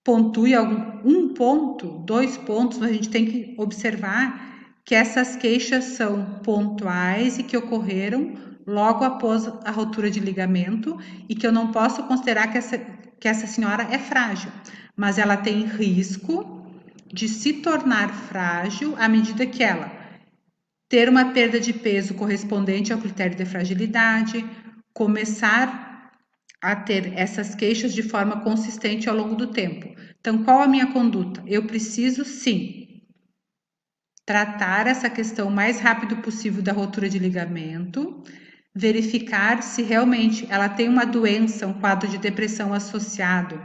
pontue um ponto, 2 pontos, mas a gente tem que observar que essas queixas são pontuais e que ocorreram logo após a rotura de ligamento e que eu não posso considerar que essa senhora é frágil, mas ela tem risco de se tornar frágil à medida que ela ter uma perda de peso correspondente ao critério de fragilidade, começar a ter essas queixas de forma consistente ao longo do tempo. Então, qual a minha conduta? Eu preciso, sim, tratar essa questão o mais rápido possível da rotura de ligamento, verificar se realmente ela tem uma doença, um quadro de depressão associado,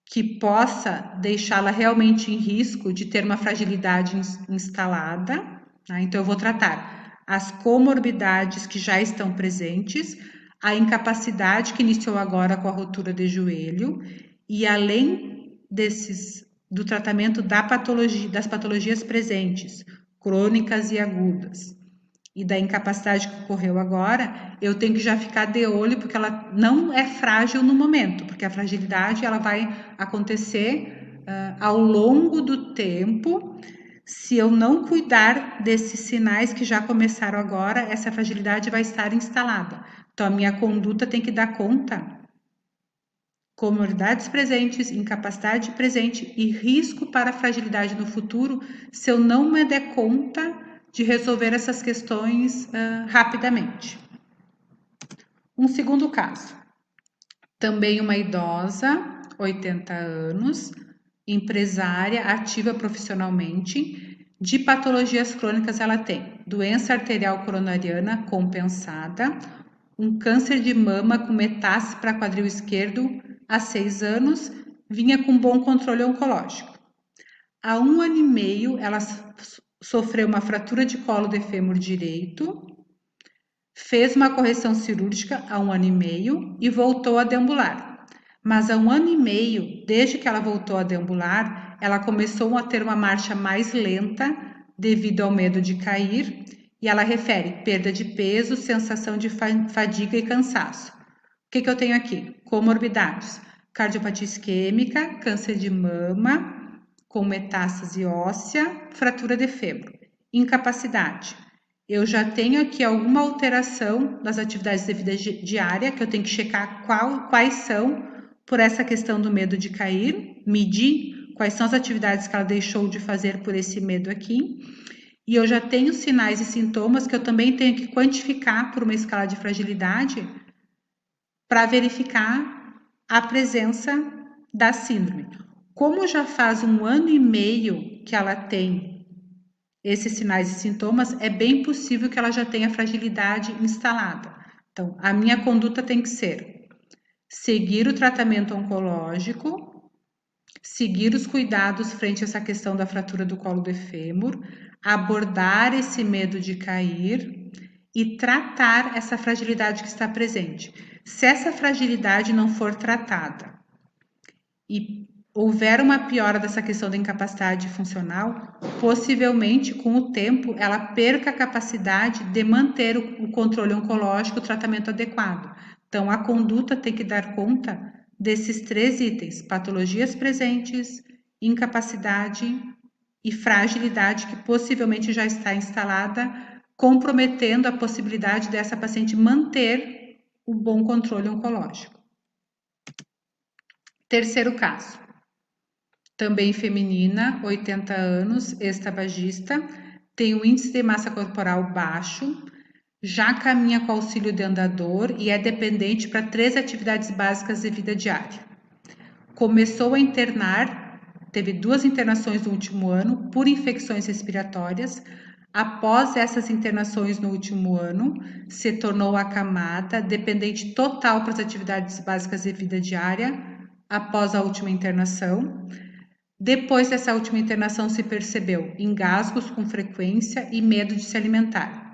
que possa deixá-la realmente em risco de ter uma fragilidade instalada. Tá? Então, eu vou tratar as comorbidades que já estão presentes, a incapacidade que iniciou agora com a rotura de joelho e além do tratamento das patologias presentes, crônicas e agudas, e da incapacidade que ocorreu agora, eu tenho que já ficar de olho porque ela não é frágil no momento, porque a fragilidade ela vai acontecer ao longo do tempo. Se eu não cuidar desses sinais que já começaram agora, essa fragilidade vai estar instalada. Então, a minha conduta tem que dar conta comorbidades presentes, incapacidade presente e risco para fragilidade no futuro se eu não me der conta de resolver essas questões rapidamente. Um segundo caso, também uma idosa, 80 anos, empresária, ativa profissionalmente, de patologias crônicas ela tem doença arterial coronariana compensada, um câncer de mama com metástase para quadril esquerdo há 6 anos, vinha com bom controle oncológico. Há 1 ano e meio, ela sofreu uma fratura de colo de fêmur direito, fez uma correção cirúrgica há 1 ano e meio e voltou a deambular. mas há 1 ano e meio, desde que ela voltou a deambular, ela começou a ter uma marcha mais lenta devido ao medo de cair, e ela refere perda de peso, sensação de fadiga e cansaço. O que eu tenho aqui? Comorbidades: cardiopatia isquêmica, câncer de mama, com metástase óssea, fratura de fêmur. Incapacidade: eu já tenho aqui alguma alteração das atividades de vida diária, que eu tenho que checar quais são, por essa questão do medo de cair, medir quais são as atividades que ela deixou de fazer por esse medo aqui. E eu já tenho sinais e sintomas que eu também tenho que quantificar por uma escala de fragilidade para verificar a presença da síndrome. Como já faz 1 ano e meio que ela tem esses sinais e sintomas, é bem possível que ela já tenha fragilidade instalada. Então, a minha conduta tem que ser seguir o tratamento oncológico, seguir os cuidados frente a essa questão da fratura do colo do fêmur, abordar esse medo de cair e tratar essa fragilidade que está presente. Se essa fragilidade não for tratada e houver uma piora dessa questão da incapacidade funcional, possivelmente com o tempo ela perca a capacidade de manter o controle oncológico, o tratamento adequado. Então a conduta tem que dar conta desses 3 itens: patologias presentes, incapacidade e fragilidade que possivelmente já está instalada, comprometendo a possibilidade dessa paciente manter o bom controle oncológico. Terceiro caso: também feminina, 80 anos, ex-tabagista, tem um índice de massa corporal baixo, já caminha com auxílio de andador e é dependente para 3 atividades básicas de vida diária. Começou a internar, teve 2 internações no último ano por infecções respiratórias. Após essas internações no último ano, se tornou acamada, dependente total para as atividades básicas de vida diária, após a última internação. Depois dessa última internação se percebeu engasgos com frequência e medo de se alimentar.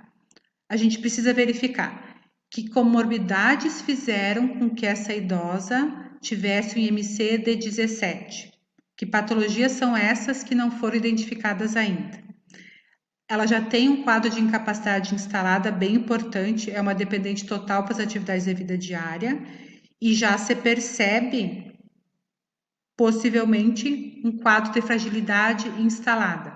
A gente precisa verificar que comorbidades fizeram com que essa idosa tivesse um IMC de 17. Que patologias são essas que não foram identificadas ainda? Ela já tem um quadro de incapacidade instalada bem importante, é uma dependente total para as atividades da vida diária e já se percebe possivelmente um quadro de fragilidade instalada.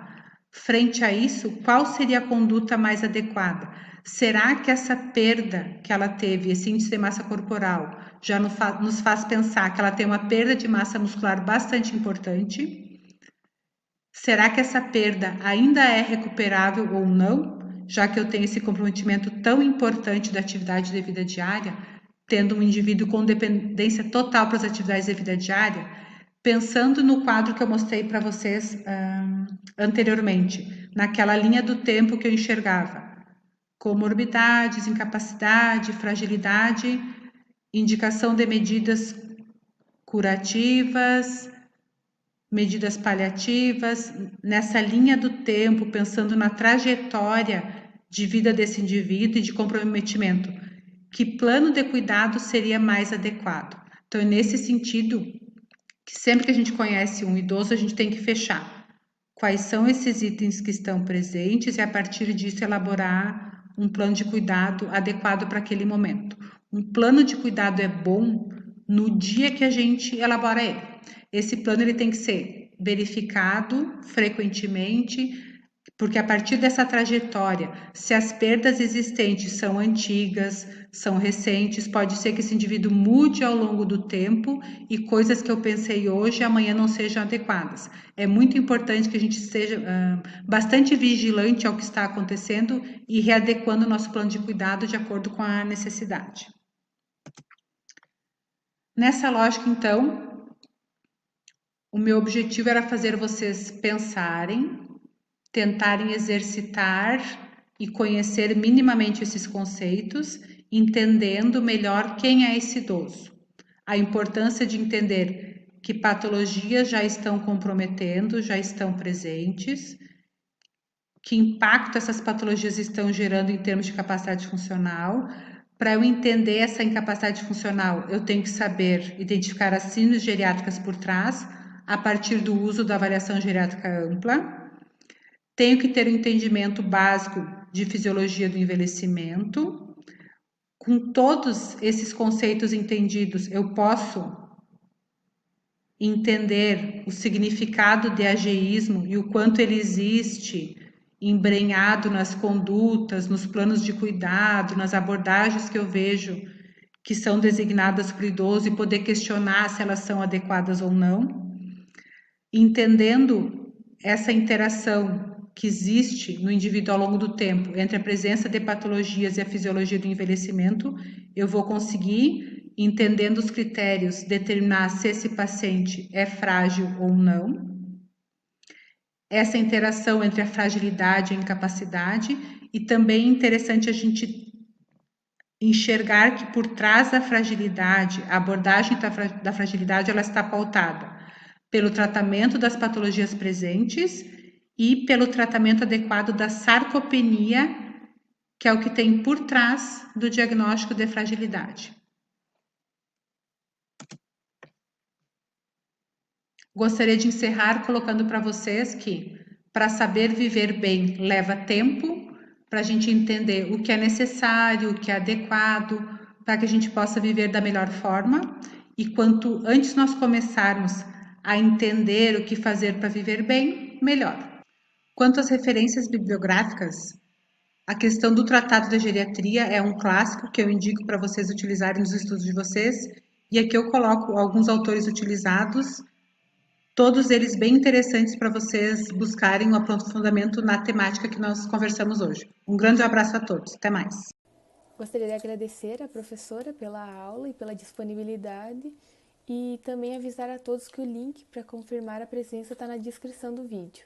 Frente a isso, qual seria a conduta mais adequada? Será que essa perda que ela teve, esse índice de massa corporal, já nos faz pensar que ela tem uma perda de massa muscular bastante importante? Será que essa perda ainda é recuperável ou não, já que eu tenho esse comprometimento tão importante da atividade de vida diária, tendo um indivíduo com dependência total para as atividades de vida diária? Pensando no quadro que eu mostrei para vocês anteriormente, naquela linha do tempo que eu enxergava: comorbidades, incapacidade, fragilidade, indicação de medidas curativas, medidas paliativas, nessa linha do tempo, pensando na trajetória de vida desse indivíduo e de comprometimento, que plano de cuidado seria mais adequado? Então, é nesse sentido que sempre que a gente conhece um idoso, a gente tem que fechar quais são esses itens que estão presentes e, a partir disso, elaborar um plano de cuidado adequado para aquele momento. Um plano de cuidado é bom no dia que a gente elabora ele. Esse plano ele tem que ser verificado frequentemente, porque a partir dessa trajetória, se as perdas existentes são antigas, são recentes, pode ser que esse indivíduo mude ao longo do tempo e coisas que eu pensei hoje, amanhã não sejam adequadas. É muito importante que a gente seja bastante vigilante ao que está acontecendo e readequando o nosso plano de cuidado de acordo com a necessidade. Nessa lógica, então, o meu objetivo era fazer vocês pensarem, tentarem exercitar e conhecer minimamente esses conceitos, entendendo melhor quem é esse idoso. A importância de entender que patologias já estão comprometendo, já estão presentes, que impacto essas patologias estão gerando em termos de capacidade funcional, Para eu entender essa incapacidade funcional, eu tenho que saber identificar as síndromes geriátricas por trás, a partir do uso da avaliação geriátrica ampla. Tenho que ter um entendimento básico de fisiologia do envelhecimento. Com todos esses conceitos entendidos, eu posso entender o significado de ageísmo e o quanto ele existe embrenhado nas condutas, nos planos de cuidado, nas abordagens que eu vejo que são designadas para o idoso e poder questionar se elas são adequadas ou não. Entendendo essa interação que existe no indivíduo ao longo do tempo entre a presença de patologias e a fisiologia do envelhecimento, eu vou conseguir, entendendo os critérios, determinar se esse paciente é frágil ou não. Essa interação entre a fragilidade e a incapacidade, e também é interessante a gente enxergar que por trás da fragilidade, a abordagem da fragilidade, ela está pautada pelo tratamento das patologias presentes e pelo tratamento adequado da sarcopenia, que é o que tem por trás do diagnóstico de fragilidade. Gostaria de encerrar colocando para vocês que, para saber viver bem, leva tempo, para a gente entender o que é necessário, o que é adequado, para que a gente possa viver da melhor forma. E quanto antes nós começarmos a entender o que fazer para viver bem, melhor. Quanto às referências bibliográficas, a questão do Tratado da Geriatria é um clássico que eu indico para vocês utilizarem nos estudos de vocês, e aqui eu coloco alguns autores utilizados, todos eles bem interessantes para vocês buscarem o aprofundamento na temática que nós conversamos hoje. Um grande abraço a todos, até mais. Gostaria de agradecer à professora pela aula e pela disponibilidade e também avisar a todos que o link para confirmar a presença está na descrição do vídeo.